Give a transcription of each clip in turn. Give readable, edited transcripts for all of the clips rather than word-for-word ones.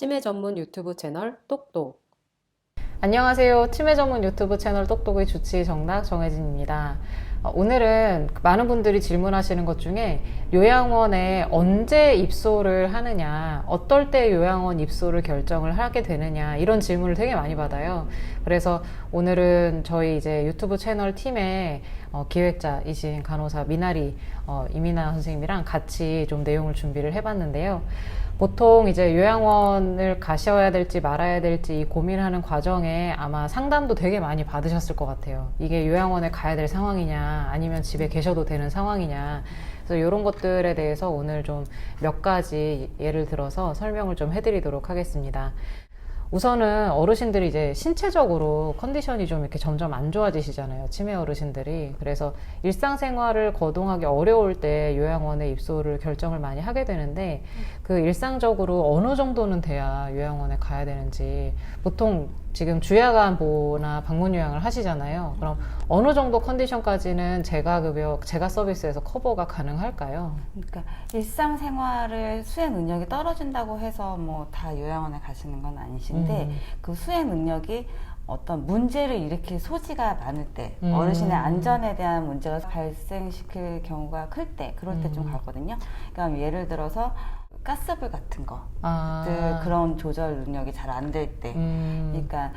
치매 전문 유튜브 채널 똑똑. 안녕하세요. 치매 전문 유튜브 채널 똑똑의 주치 정락 정혜진입니다. 오늘은 많은 분들이 질문하시는 것 중에 요양원에 언제 입소를 하느냐, 어떨 때 요양원 입소를 결정을 하게 되느냐, 이런 질문을 되게 많이 받아요. 그래서 오늘은 저희 이제 유튜브 채널 팀의 기획자이신 간호사 미나리 이민아 선생님이랑 같이 좀 내용을 준비를 해봤는데요. 보통 이제 요양원을 가셔야 될지 말아야 될지 이 고민하는 과정에 아마 상담도 되게 많이 받으셨을 것 같아요. 이게 요양원에 가야 될 상황이냐, 아니면 집에 계셔도 되는 상황이냐. 그래서 이런 것들에 대해서 오늘 좀 몇 가지 예를 들어서 설명을 좀 해드리도록 하겠습니다. 우선은 어르신들이 이제 신체적으로 컨디션이 좀 이렇게 점점 안 좋아지시잖아요. 치매 어르신들이. 그래서 일상생활을 거동하기 어려울 때 요양원에 입소를 결정을 많이 하게 되는데, 그 일상적으로 어느 정도는 돼야 요양원에 가야 되는지, 보통 지금 주야간보나 방문 요양을 하시잖아요. 그럼 어느 정도 컨디션까지는 재가급여, 재가 서비스에서 커버가 가능할까요? 그러니까 일상생활을 수행 능력이 떨어진다고 해서 뭐 다 요양원에 가시는 건 아니신데 그 수행 능력이 어떤 문제를 일으킬 소지가 많을 때 어르신의 안전에 대한 문제가 발생시킬 경우가 클 때 그럴 때 좀 가거든요. 그러니까 예를 들어서 가스불 같은 거, 그런 조절 능력이 잘 안 될 때, 그러니까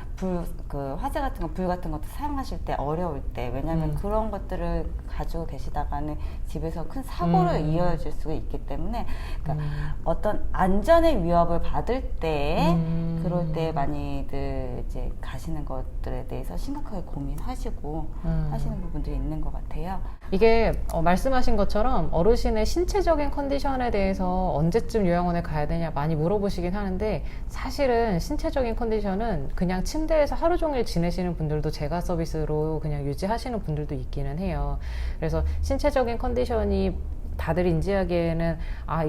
화재 같은 거, 불 같은 것도 사용하실 때 어려울 때, 왜냐하면 그런 것들을 가지고 계시다가는 집에서 큰 사고로 이어질 수가 있기 때문에, 그러니까 어떤 안전의 위협을 받을 때, 그럴 때 많이들 이제 가시는 것들에 대해서 심각하게 고민하시고 하시는 부분들이 있는 것 같아요. 이게 말씀하신 것처럼 어르신의 신체적인 컨디션에 대해서 언제쯤 요양원에 가야 되냐 많이 물어보시긴 하는데, 사실은 신체적인 컨디션은 그냥 침대에서 하루 종일 지내시는 분들도 재가 서비스로 그냥 유지하시는 분들도 있기는 해요. 그래서 신체적인 컨디션이 다들 인지하기에는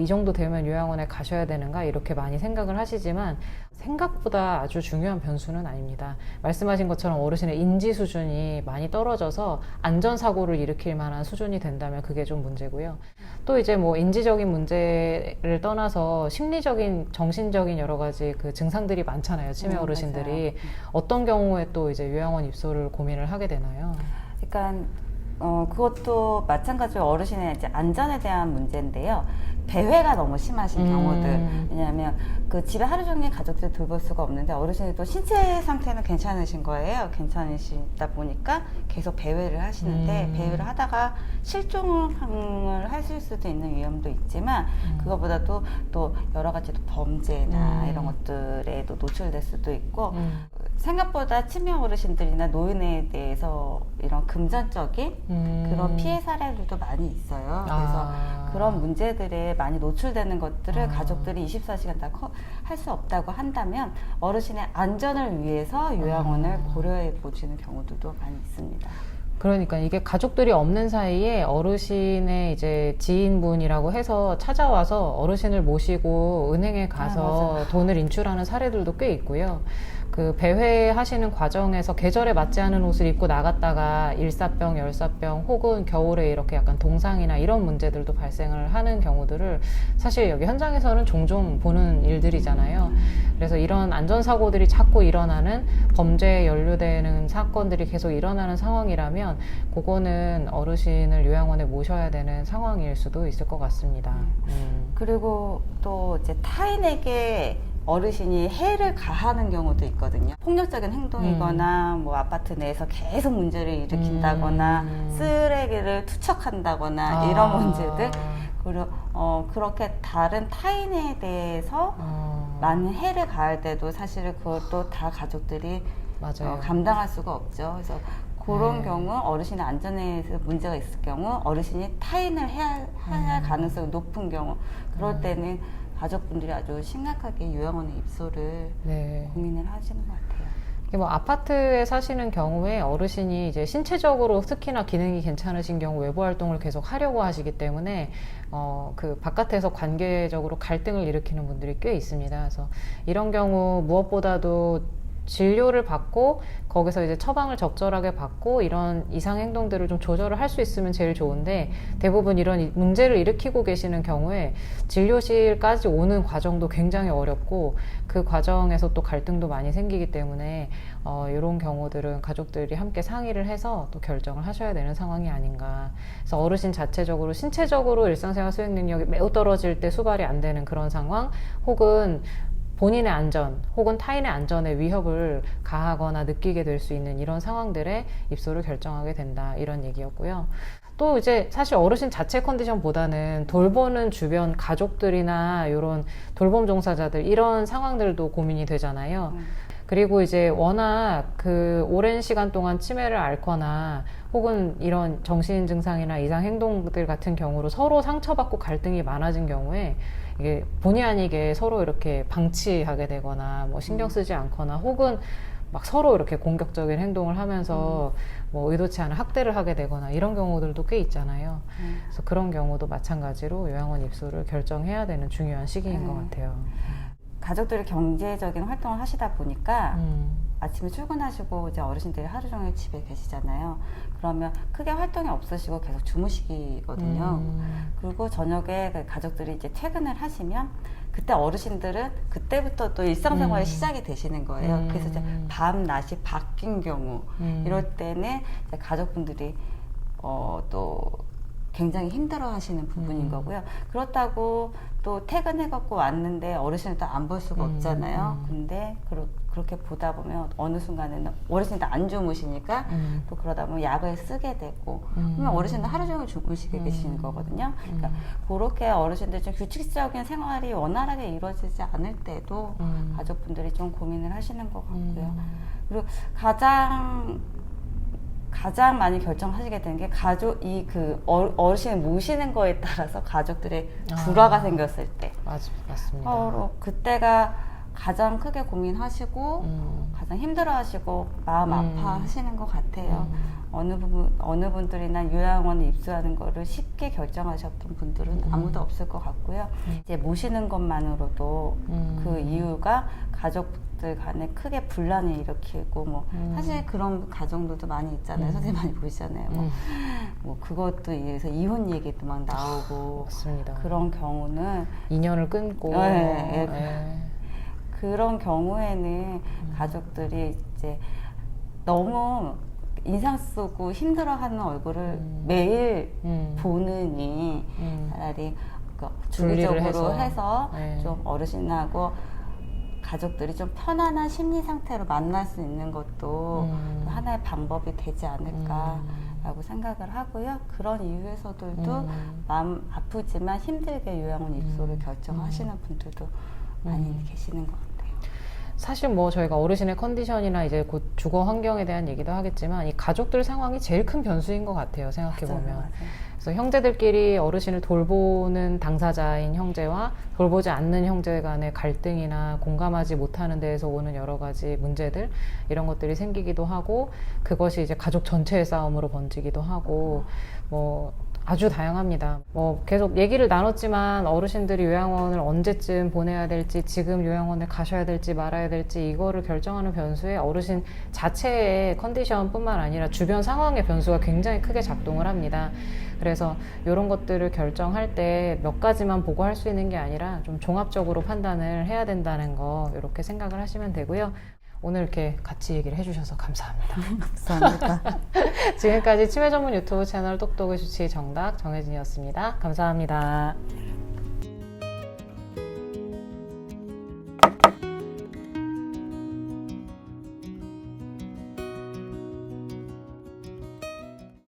이 정도 되면 요양원에 가셔야 되는가 이렇게 많이 생각을 하시지만, 생각보다 아주 중요한 변수는 아닙니다. 말씀하신 것처럼 어르신의 인지 수준이 많이 떨어져서 안전사고를 일으킬 만한 수준이 된다면 그게 좀 문제고요. 또 이제 뭐 인지적인 문제를 떠나서 심리적인, 정신적인 여러 가지 그 증상들이 많잖아요. 치매 어르신들이. 맞아요. 어떤 경우에 또 이제 요양원 입소를 고민을 하게 되나요? 그러니까 그것도 마찬가지로 어르신의 이제 안전에 대한 문제인데요. 배회가 너무 심하신 경우들. 왜냐하면 그 집에 하루 종일 가족들 돌볼 수가 없는데 어르신이 또 신체 상태는 괜찮으신 거예요. 괜찮으시다 보니까 계속 배회를 하시는데 배회를 하다가 실종을 하실 수도 있는 위험도 있지만 그거보다도 또 여러 가지 또 범죄나 이런 것들에도 노출될 수도 있고 생각보다 치매 어르신들이나 노인에 대해서 이런 금전적인 그런 피해 사례들도 많이 있어요. 그래서 그런 문제들에 많이 노출되는 것들을 가족들이 24시간 다 할 수 없다고 한다면 어르신의 안전을 위해서 요양원을 고려해 보시는 경우들도 많이 있습니다. 그러니까 이게 가족들이 없는 사이에 어르신의 이제 지인분이라고 해서 찾아와서 어르신을 모시고 은행에 가서 돈을 인출하는 사례들도 꽤 있고요. 그 배회하시는 과정에서 계절에 맞지 않은 옷을 입고 나갔다가 일사병, 열사병 혹은 겨울에 이렇게 약간 동상이나 이런 문제들도 발생을 하는 경우들을 사실 여기 현장에서는 종종 보는 일들이잖아요. 그래서 이런 안전사고들이 자꾸 일어나는, 범죄에 연루되는 사건들이 계속 일어나는 상황이라면 그거는 어르신을 요양원에 모셔야 되는 상황일 수도 있을 것 같습니다. 그리고 또 이제 타인에게 어르신이 해를 가하는 경우도 있거든요. 폭력적인 행동이거나 뭐 아파트 내에서 계속 문제를 일으킨다거나 쓰레기를 투척한다거나 이런 문제들, 그리고 그렇게 다른 타인에 대해서 많은 해를 가할 때도 사실은 그것도 다 가족들이 맞아요. 감당할 수가 없죠. 그래서 그런 경우 어르신의 안전에 문제가 있을 경우 어르신이 타인을 해야 할 가능성이 높은 경우, 그럴 때는 가족분들이 아주 심각하게 요양원에 입소를 고민을 하시는 것 같아요. 이게 뭐 아파트에 사시는 경우에 어르신이 이제 신체적으로 특히나 기능이 괜찮으신 경우 외부 활동을 계속 하려고 하시기 때문에 그 바깥에서 관계적으로 갈등을 일으키는 분들이 꽤 있습니다. 그래서 이런 경우 무엇보다도 진료를 받고 거기서 이제 처방을 적절하게 받고 이런 이상 행동들을 좀 조절을 할 수 있으면 제일 좋은데, 대부분 이런 문제를 일으키고 계시는 경우에 진료실까지 오는 과정도 굉장히 어렵고 그 과정에서 또 갈등도 많이 생기기 때문에 이런 경우들은 가족들이 함께 상의를 해서 또 결정을 하셔야 되는 상황이 아닌가. 그래서 어르신 자체적으로 신체적으로 일상생활 수행 능력이 매우 떨어질 때 수발이 안 되는 그런 상황, 혹은 본인의 안전 혹은 타인의 안전에 위협을 가하거나 느끼게 될 수 있는 이런 상황들에 입소를 결정하게 된다, 이런 얘기였고요. 또 이제 사실 어르신 자체 컨디션보다는 돌보는 주변 가족들이나 이런 돌봄 종사자들, 이런 상황들도 고민이 되잖아요. 그리고 이제 워낙 그 오랜 시간 동안 치매를 앓거나 혹은 이런 정신 증상이나 이상 행동들 같은 경우로 서로 상처받고 갈등이 많아진 경우에 이게 본의 아니게 서로 이렇게 방치하게 되거나 뭐 신경 쓰지 않거나 혹은 막 서로 이렇게 공격적인 행동을 하면서 뭐 의도치 않은 학대를 하게 되거나 이런 경우들도 꽤 있잖아요. 그래서 그런 경우도 마찬가지로 요양원 입소를 결정해야 되는 중요한 시기인 것 같아요. 가족들이 경제적인 활동을 하시다 보니까 아침에 출근하시고 이제 어르신들이 하루 종일 집에 계시잖아요. 그러면 크게 활동이 없으시고 계속 주무시거든요. 그리고 저녁에 그 가족들이 이제 퇴근을 하시면 그때 어르신들은 그때부터 또 일상생활이 시작이 되시는 거예요. 그래서 이제 밤 낮이 바뀐 경우 이럴 때는 이제 가족분들이 또 굉장히 힘들어 하시는 부분인 거고요. 그렇다고 또 퇴근해갖고 왔는데 어르신을 또 안 볼 수가 없잖아요. 근데 그렇게 보다 보면 어느 순간에는 어르신이 안 주무시니까 또 그러다 보면 약을 쓰게 되고 그러면 어르신은 하루 종일 주무시게 계시는 거거든요. 그러니까 그렇게 어르신들 좀 규칙적인 생활이 원활하게 이루어지지 않을 때도 가족분들이 좀 고민을 하시는 것 같고요. 그리고 가장 많이 결정하시게 되는 게 어르신을 모시는 거에 따라서 가족들의 불화가 생겼을 때. 맞습니다. 그때가 가장 크게 고민하시고 가장 힘들어하시고 마음 아파하시는 것 같아요. 어느 분들이나 요양원에 입소하는 거를 쉽게 결정하셨던 분들은 아무도 없을 것 같고요. 이제 모시는 것만으로도 그 이유가 가족들 간에 크게 분란을 일으키고 뭐 사실 그런 가정들도 많이 있잖아요. 선생님 많이 보시잖아요. 뭐 그것도 이래서 이혼 얘기도 막 나오고 맞습니다. 그런 경우는 인연을 끊고 그런 경우에는 가족들이 이제 너무 인상 쓰고 힘들어하는 얼굴을 매일 보느니 차라리 주기적으로 해서 좀 어르신하고 가족들이 좀 편안한 심리 상태로 만날 수 있는 것도 하나의 방법이 되지 않을까라고 생각을 하고요. 그런 이유에서들도 마음 아프지만 힘들게 요양원 입소를 결정하시는 분들도 많이 계시는 것 같아요. 사실 뭐 저희가 어르신의 컨디션이나 이제 곧 주거 환경에 대한 얘기도 하겠지만 이 가족들 상황이 제일 큰 변수인 것 같아요. 생각해보면. 맞아요. 그래서 형제들끼리 어르신을 돌보는 당사자인 형제와 돌보지 않는 형제 간의 갈등이나 공감하지 못하는 데에서 오는 여러 가지 문제들, 이런 것들이 생기기도 하고, 그것이 이제 가족 전체의 싸움으로 번지기도 하고, 뭐 아주 다양합니다. 뭐 계속 얘기를 나눴지만 어르신들이 요양원을 언제쯤 보내야 될지, 지금 요양원에 가셔야 될지 말아야 될지, 이거를 결정하는 변수에 어르신 자체의 컨디션뿐만 아니라 주변 상황의 변수가 굉장히 크게 작동을 합니다. 그래서 이런 것들을 결정할 때 몇 가지만 보고 할 수 있는 게 아니라 좀 종합적으로 판단을 해야 된다는 거, 이렇게 생각을 하시면 되고요. 오늘 이렇게 같이 얘기를 해주셔서 감사합니다. 감사합니다. 지금까지 치매 전문 유튜브 채널 똑똑의 주치의 정답 정혜진이었습니다. 감사합니다.